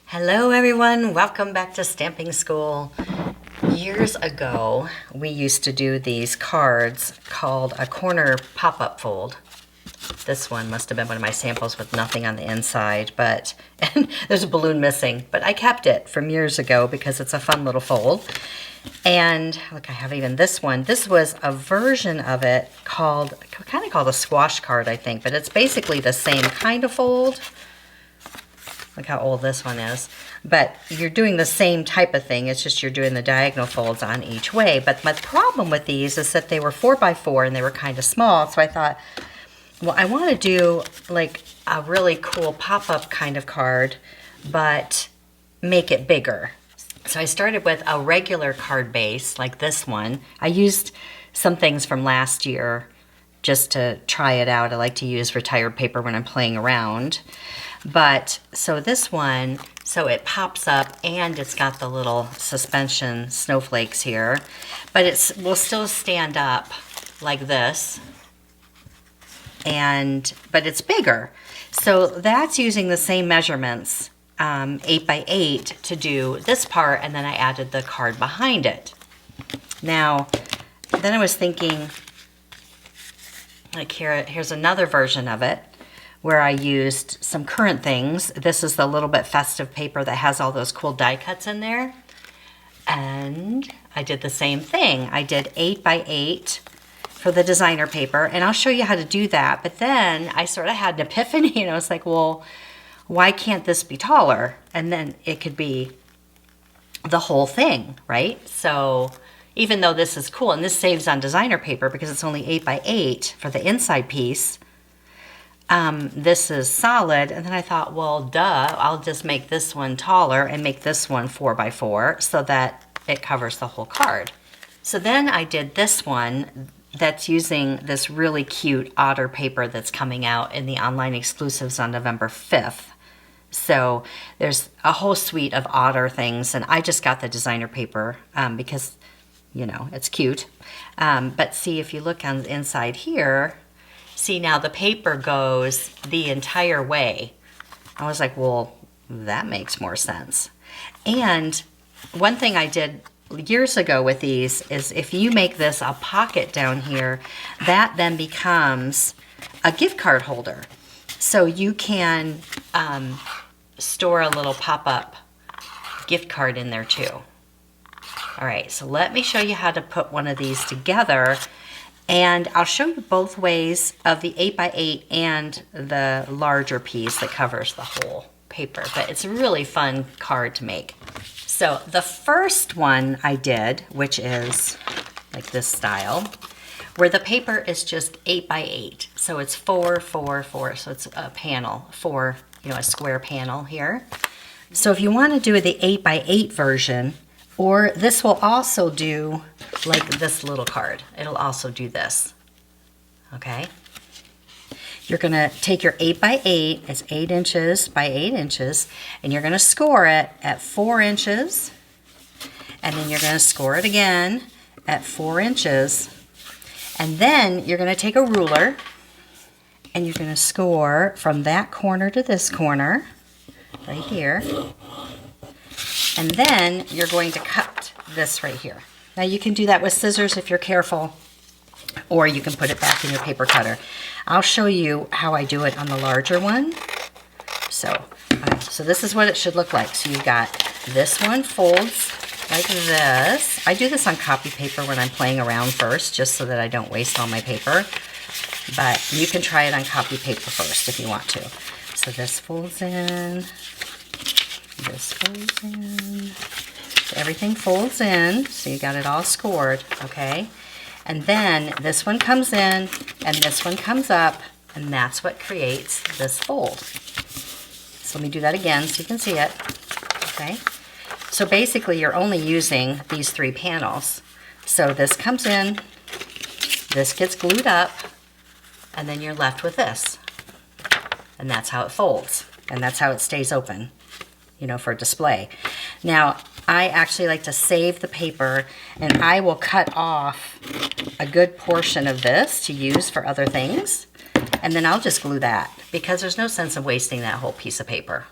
Hello everyone, welcome back to stamping school. Years ago, we used to do these cards called a corner pop-up fold. This one must have been one of my samples with nothing on the inside, but and there's a balloon missing, but I kept it from years ago because it's a fun little fold. And look, I have even this one. This was a version of it called, kind of called a squash card, I think, but it's basically the same kind of fold. Look how old this one is. But you're doing the same type of thing. It's just you're doing the diagonal folds on each way. But my problem with these is that they were 4x4 and they were kind of small. So I thought, well, I want to do like a really cool pop-up kind of card, but make it bigger. So I started with a regular card base like this one. I used some things from last year just to try it out. I like to use retired paper when I'm playing around. But so this one, so it pops up and it's got the little suspension snowflakes here, but it will still stand up like this, but it's bigger. So that's using the same measurements, 8x8 to do this part, and then I added the card behind it. Now, then I was thinking, like here's another version of it, where I used some current things. This is the little bit festive paper that has all those cool die cuts in there. And I did the same thing. I did 8x8 for the designer paper, and I'll show you how to do that. But then I sort of had an epiphany, and I was like, well, why can't this be taller? And then it could be the whole thing, right? So even though this is cool, and this saves on designer paper because it's only 8x8 for the inside piece, this is solid, and then I thought, well, duh, I'll just make this one taller and make this one 4x4 so that it covers the whole card. So then I did this one that's using this really cute otter paper that's coming out in the online exclusives on November 5th. So there's a whole suite of otter things, and I just got the designer paper because, you know, it's cute. But see, if you look on the inside here, see, now the paper goes the entire way. I was like, well, that makes more sense. And one thing I did years ago with these is if you make this a pocket down here, that then becomes a gift card holder. So you can store a little pop-up gift card in there too. All right, so let me show you how to put one of these together. And I'll show you both ways of the 8x8 and the larger piece that covers the whole paper. But it's a really fun card to make. So the first one I did, which is like this style, where the paper is just 8x8. So it's 4, 4, 4. So it's a panel, a square panel here. So if you want to do the 8x8 version, or this will also do like this little card. It'll also do this, okay? You're gonna take your 8x8, it's 8 inches by 8 inches, and you're gonna score it at 4 inches, and then you're gonna score it again at 4 inches, and then you're gonna take a ruler, and you're gonna score from that corner to this corner, right here. And then you're going to cut this right here. Now you can do that with scissors if you're careful, or you can put it back in your paper cutter. I'll show you how I do it on the larger one. So this is what it should look like. So you've got this one folds like this. I do this on copy paper when I'm playing around first, just so that I don't waste all my paper. But you can try it on copy paper first if you want to. So this folds in. This folds in. So everything folds in, so you got it all scored, okay? And then this one comes in, and this one comes up, and that's what creates this fold. So let me do that again so you can see it, okay? So basically you're only using these 3 panels. So this comes in, this gets glued up, and then you're left with this. And that's how it folds, and that's how it stays open, you know, for display. Now, I actually like to save the paper, and I will cut off a good portion of this to use for other things, and then I'll just glue that because there's no sense of wasting that whole piece of paper,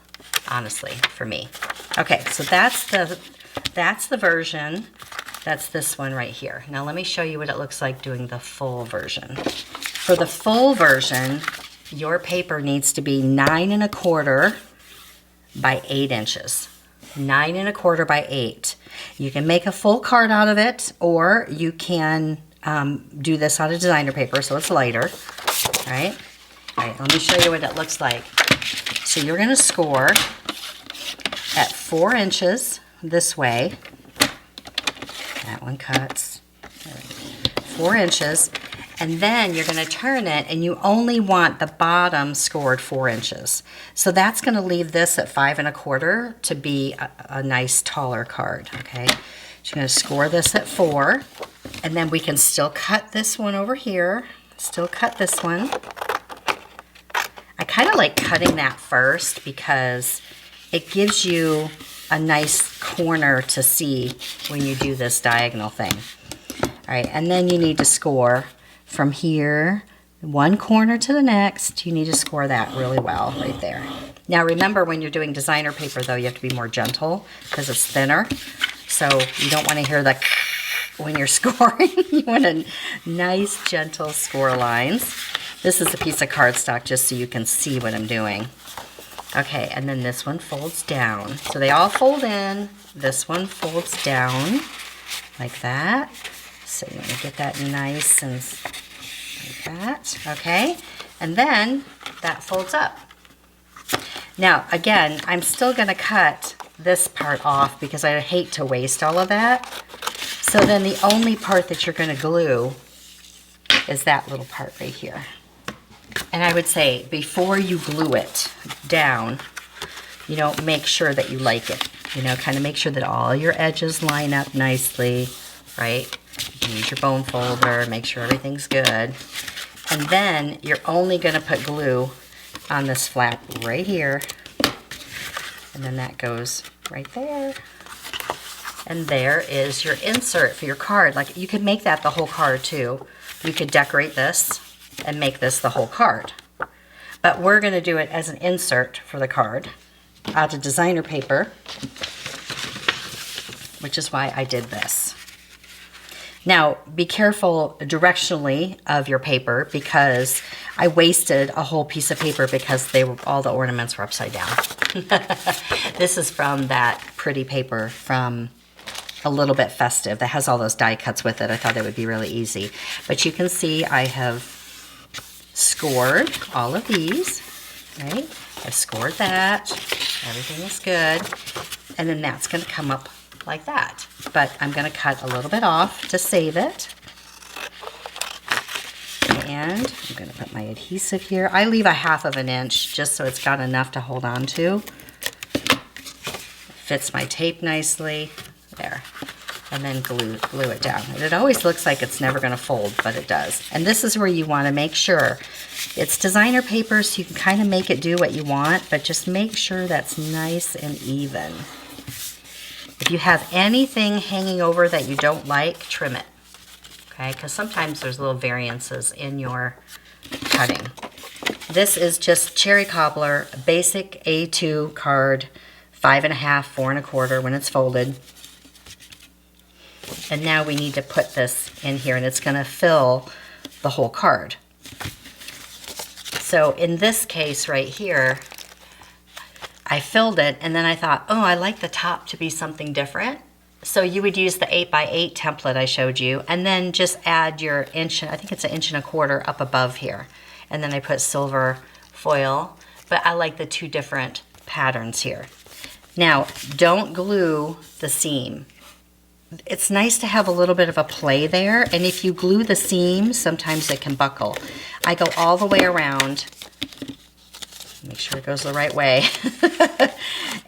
honestly, for me. Okay, so that's the version. That's this one right here. Now let me show you what it looks like doing the full version. For the full version, your paper needs to be 9 1/4 by 8 inches. 9 1/4 by 8. You can make a full card out of it, or you can do this out of designer paper so it's lighter. All right, let me show you what it looks like. So you're going to score at 4 inches this way. That one cuts. 4 inches. And then you're going to turn it, and you only want the bottom scored 4 inches. So that's going to leave this at 5 1/4 to be a nice taller card, okay? So you're going to score this at 4, and then we can still cut this one over here. Still cut this one. I kind of like cutting that first because it gives you a nice corner to see when you do this diagonal thing. All right, and then you need to score from here, one corner to the next. You need to score that really well right there. Now remember, when you're doing designer paper though, you have to be more gentle because it's thinner. So you don't want to hear the when you're scoring. You want a nice gentle score lines. This is a piece of cardstock just so you can see what I'm doing. Okay, and then this one folds down. So they all fold in. This one folds down like that. So you want to get that nice and like that, okay? And then that folds up. Now, again, I'm still going to cut this part off because I hate to waste all of that. So then the only part that you're going to glue is that little part right here. And I would say before you glue it down, you know, make sure that you like it. You know, kind of make sure that all your edges line up nicely, right? Use your bone folder, make sure everything's good. And then you're only going to put glue on this flap right here. And then that goes right there. And there is your insert for your card. Like, you could make that the whole card too. You could decorate this and make this the whole card. But we're going to do it as an insert for the card out of designer paper, which is why I did this. Now, be careful directionally of your paper because I wasted a whole piece of paper because all the ornaments were upside down. This is from that pretty paper from A Little Bit Festive that has all those die cuts with it. I thought it would be really easy. But you can see I have scored all of these, right? I've scored that. Everything is good. And then that's going to come up like that. But I'm going to cut a little bit off to save it. And I'm going to put my adhesive here. I leave a 1/2 inch just so it's got enough to hold on to. Fits my tape nicely. There. And then glue it down. And it always looks like it's never going to fold, but it does. And this is where you want to make sure. It's designer paper, so you can kind of make it do what you want, but just make sure that's nice and even. If you have anything hanging over that you don't like, trim it. Okay, because sometimes there's little variances in your cutting. This is just Cherry Cobbler, basic A2 card, 5 1/2, 4 1/4 when it's folded. And now we need to put this in here, and it's going to fill the whole card. So in this case right here, I filled it, and then I thought, oh, I like the top to be something different. So you would use the 8x8 template I showed you, and then just add your inch, I think it's 1 1/4 up above here. And then I put silver foil, but I like the 2 different patterns here. Now, don't glue the seam. It's nice to have a little bit of a play there, and if you glue the seam, sometimes it can buckle. I go all the way around, make sure it goes the right way,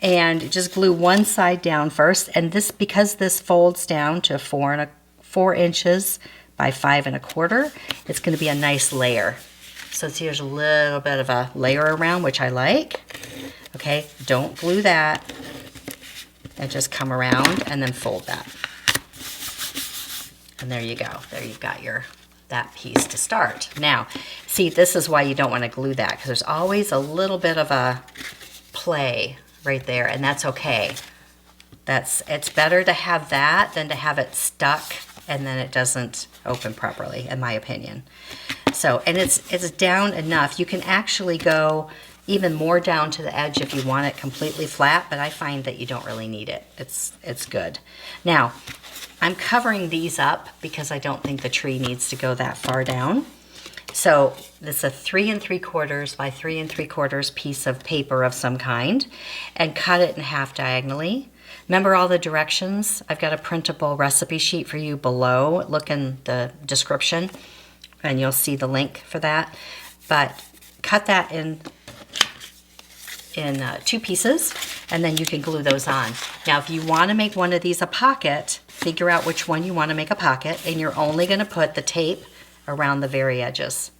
and just glue one side down first, and this, because this folds down to 4 inches by 5 1/4, it's going to be a nice layer. So see, there's a little bit of a layer around, which I like. Okay, don't glue that, and just come around and then fold that. And there you go. There you've got that piece to start. Now, see, this is why you don't want to glue that, because there's always a little bit of a play right there, and that's okay. It's better to have that than to have it stuck and then it doesn't open properly, in my opinion. So, and it's down enough. You can actually go even more down to the edge if you want it completely flat, but I find that you don't really need it. It's good. Now, I'm covering these up because I don't think the tree needs to go that far down. So this is a 3 3/4 by 3 3/4 piece of paper of some kind, and cut it in half diagonally. Remember all the directions? I've got a printable recipe sheet for you below. Look in the description and you'll see the link for that. But cut that in 2 pieces, and then you can glue those on. Now, if you want to make one of these a pocket, figure out which one you want to make a pocket, and you're only going to put the tape around the very edges.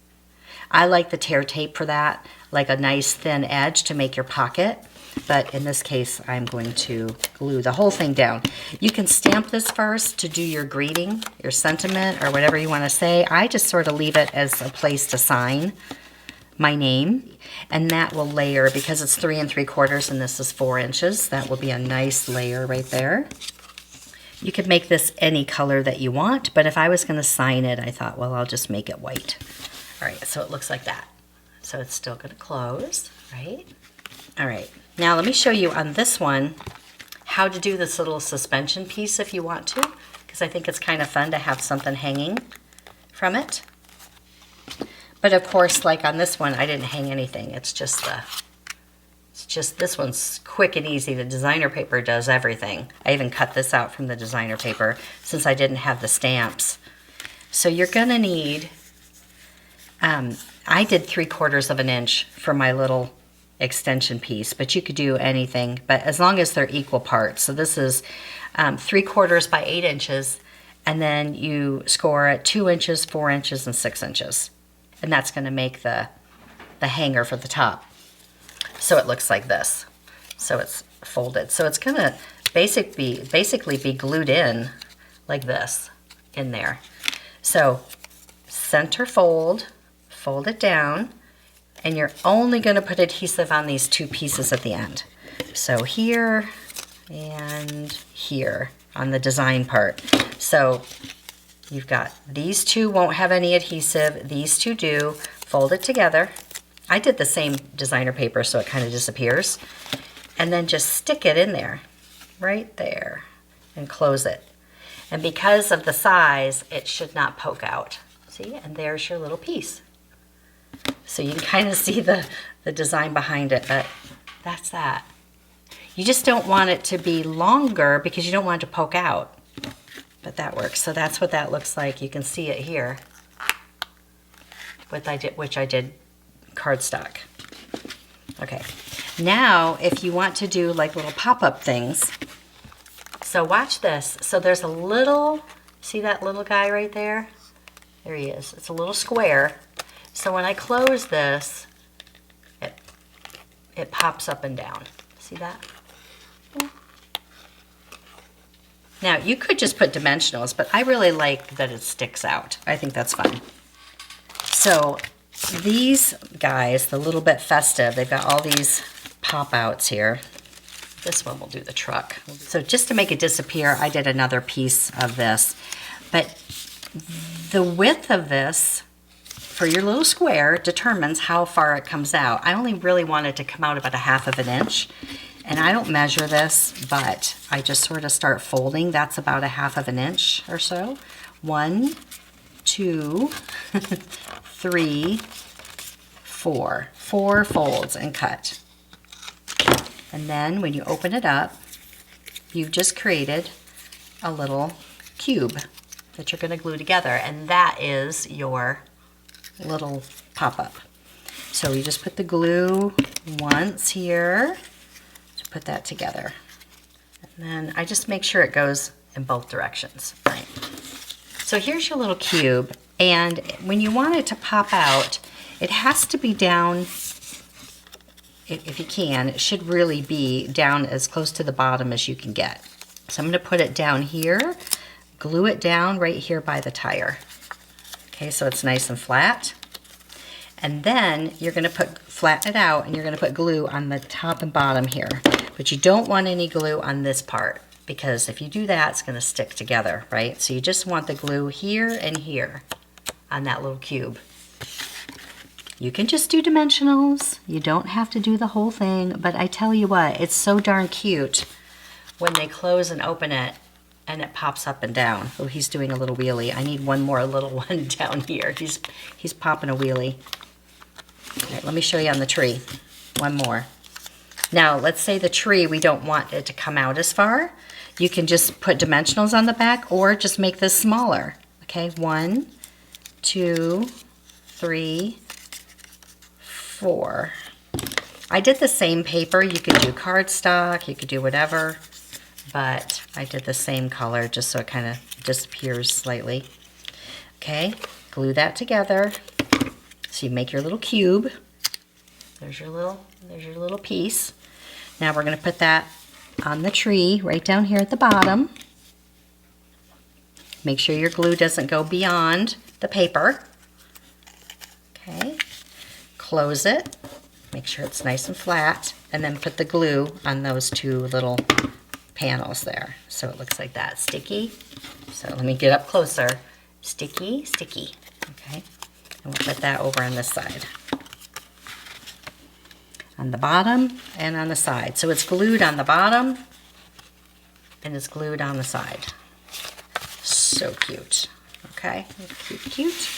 I like the tear tape for that, like a nice thin edge to make your pocket, but in this case, I'm going to glue the whole thing down. You can stamp this first to do your greeting, your sentiment, or whatever you want to say. I just sort of leave it as a place to sign my name, and that will layer because it's 3 3/4 and this is 4 inches. That will be a nice layer right there. You could make this any color that you want, but if I was going to sign it, I thought, well, I'll just make it white. All right, so it looks like that. So it's still going to close, right? All right, now let me show you on this one how to do this little suspension piece if you want to, because I think it's kind of fun to have something hanging from it. But of course, like on this one, I didn't hang anything. It's just this one's quick and easy. The designer paper does everything. I even cut this out from the designer paper since I didn't have the stamps. So you're gonna need, I did 3/4 of an inch for my little extension piece, but you could do anything, but as long as they're equal parts. So this is 3/4 by 8 inches, and then you score at 2 inches, 4 inches, and 6 inches. And that's going to make the hanger for the top. So it looks like this. So it's folded. So it's going to basically be glued in like this in there. So center fold, fold it down, and you're only going to put adhesive on these 2 pieces at the end. So here and here on the design part. So you've got these 2 won't have any adhesive, these 2 do. Fold it together. I did the same designer paper so it kind of disappears. And then just stick it in there, right there, and close it. And because of the size, it should not poke out. See, and there's your little piece. So you can kind of see the design behind it, but that's that. You just don't want it to be longer because you don't want it to poke out. But that works. So that's what that looks like. You can see it here, which I did cardstock. Okay. Now, if you want to do like little pop-up things, so watch this. So there's a little, see that little guy right there? There he is. It's a little square. So when I close this, it pops up and down. See that? Now, you could just put dimensionals, but I really like that it sticks out. I think that's fun. So these guys, the little bit festive, they've got all these pop-outs here. This one will do the truck. So just to make it disappear, I did another piece of this. But the width of this for your little square determines how far it comes out. I only really want it to come out about 1/2 inch. And I don't measure this, but I just sort of start folding. That's about 1/2 inch or so. 1, 2, 3, 4. 4 folds and cut. And then when you open it up, you've just created a little cube that you're going to glue together. And that is your little pop-up. So you just put the glue once here. Put that together. And then I just make sure it goes in both directions. Right. So here's your little cube, and when you want it to pop out, it has to be down, if you can, it should really be down as close to the bottom as you can get. So I'm going to put it down here, glue it down right here by the tire. Okay, so it's nice and flat. And then you're going to flatten it out, and you're going to put glue on the top and bottom here. But you don't want any glue on this part. because if you do that, it's gonna stick together, right? So you just want the glue here and here on that little cube. You can just do dimensionals. You don't have to do the whole thing, but I tell you what, it's so darn cute when they close and open it and it pops up and down. Oh, he's doing a little wheelie. I need one more little one down here. He's popping a wheelie. All right, let me show you on the tree. One more. Now, let's say the tree, we don't want it to come out as far. You can just put dimensionals on the back or just make this smaller. Okay, 1, 2, 3, 4. I did the same paper. You could do cardstock, you could do whatever, but I did the same color just so it kind of disappears slightly. Okay, glue that together. So you make your little cube. There's your little piece. Now we're going to put that on the tree right down here at the bottom. Make sure your glue doesn't go beyond the paper. Okay. Close it, make sure it's nice and flat, and then put the glue on those two little panels there. So it looks like that, sticky. So let me get up closer. Sticky, sticky, okay? And we'll put that over on this side. On the bottom and on the side. So it's glued on the bottom and it's glued on the side. So cute, okay? Cute, cute.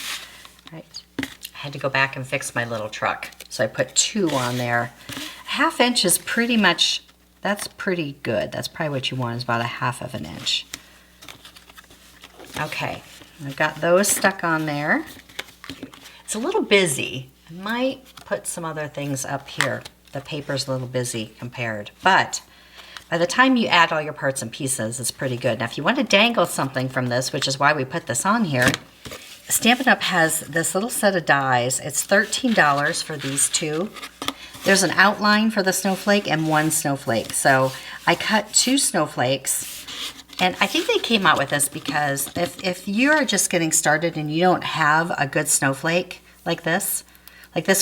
All right. I had to go back and fix my little truck. So I put 2 on there. 1/2 inch is pretty much, that's pretty good. That's probably what you want, is about 1/2 inch. Okay, I've got those stuck on there. It's a little busy. I might put some other things up here. The paper's a little busy compared, but by the time you add all your parts and pieces, it's pretty good. Now if you want to dangle something from this, which is why we put this on here, Stampin' Up! Has this little set of dies. It's $13 for these 2. There's an outline for the snowflake and 1 snowflake. So I cut 2 snowflakes, and I think they came out with this because if you're just getting started and you don't have a good snowflake like this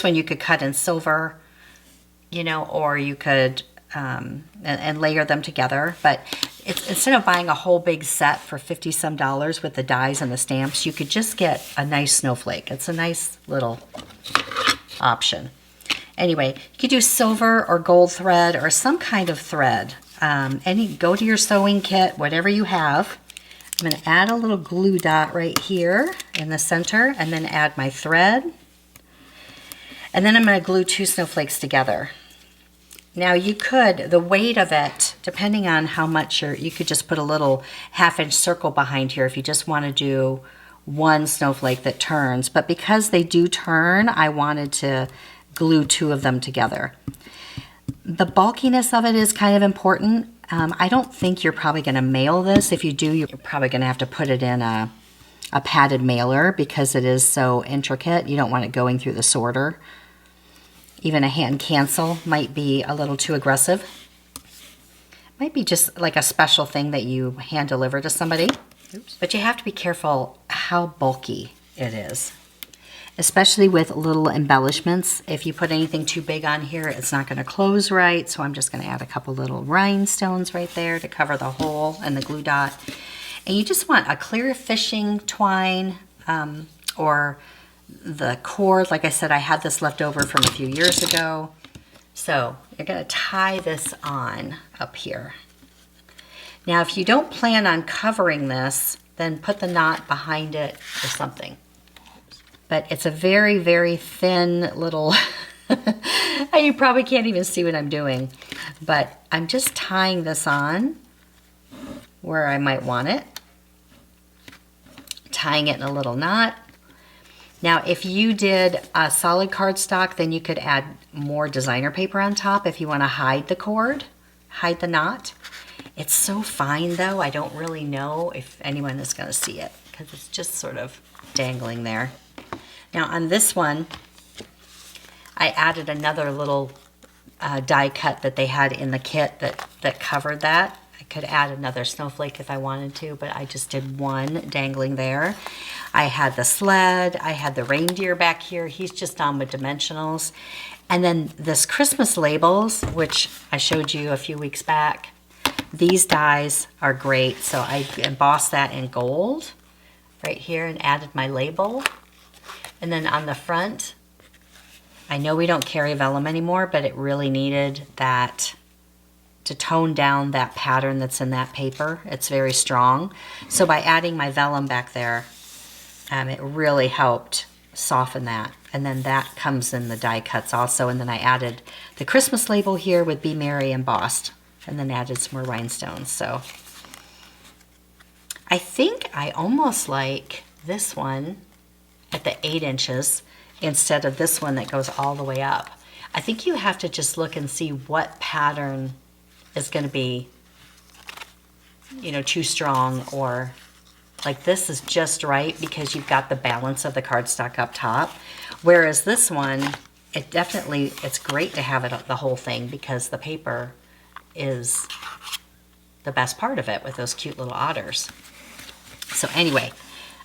one you could cut in silver, you know, or you could and layer them together. But instead of buying a whole big set for $50-some with the dies and the stamps, you could just get a nice snowflake. It's a nice little option. Anyway, you could do silver or gold thread or some kind of thread. Go to your sewing kit, whatever you have. I'm going to add a little glue dot right here in the center and then add my thread. And then I'm going to glue 2 snowflakes together. Now you could, the weight of it, depending on how much you could just put a little 1/2 inch circle behind here if you just want to do 1 snowflake that turns. But because they do turn, I wanted to glue 2 of them together. The bulkiness of it is kind of important. I don't think you're probably going to mail this. If you do, you're probably going to have to put it in a padded mailer because it is so intricate. You don't want it going through the sorter. Even a hand cancel might be a little too aggressive. Might be just like a special thing that you hand deliver to somebody. Oops. But you have to be careful how bulky it is, especially with little embellishments. If you put anything too big on here, it's not going to close right. So I'm just going to add a couple little rhinestones right there to cover the hole and the glue dot. And you just want a clear fishing twine or the cord. Like I said, I had this left over from a few years ago. So you're going to tie this on up here. Now, if you don't plan on covering this, then put the knot behind it or something. But it's a very, very thin little, you probably can't even see what I'm doing, but I'm just tying this on where I might want it, tying it in a little knot. Now, if you did a solid cardstock, then you could add more designer paper on top if you want to hide the cord, hide the knot. It's so fine though, I don't really know if anyone is going to see it because it's just sort of dangling there. Now on this one, I added another little die cut that they had in the kit that covered that. I could add another snowflake if I wanted to, but I just did 1 dangling there. I had the sled, I had the reindeer back here. He's just on with dimensionals. And then this Christmas labels, which I showed you a few weeks back, These dies are great. So I embossed that in gold right here and added my label. And then on the front, I know we don't carry vellum anymore, but it really needed that to tone down that pattern that's in that paper. It's very strong. So by adding my vellum back there, it really helped soften that. And then that comes in the die cuts also. And then I added the Christmas label here with Be Merry embossed, and then added some more rhinestones. So I think I almost like this one at the 8 inches instead of this one that goes all the way up. I think you have to just look and see what pattern is going to be, you know, too strong, or like this is just right because you've got the balance of the cardstock up top. Whereas this one, it's great to have it the whole thing because the paper is the best part of it with those cute little otters. So anyway,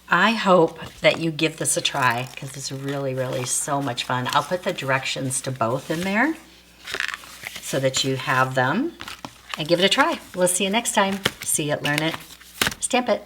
I hope that you give this a try because it's really, really so much fun. I'll put the directions to both in there so that you have them, and give it a try. We'll see you next time. See it, learn it, stamp it.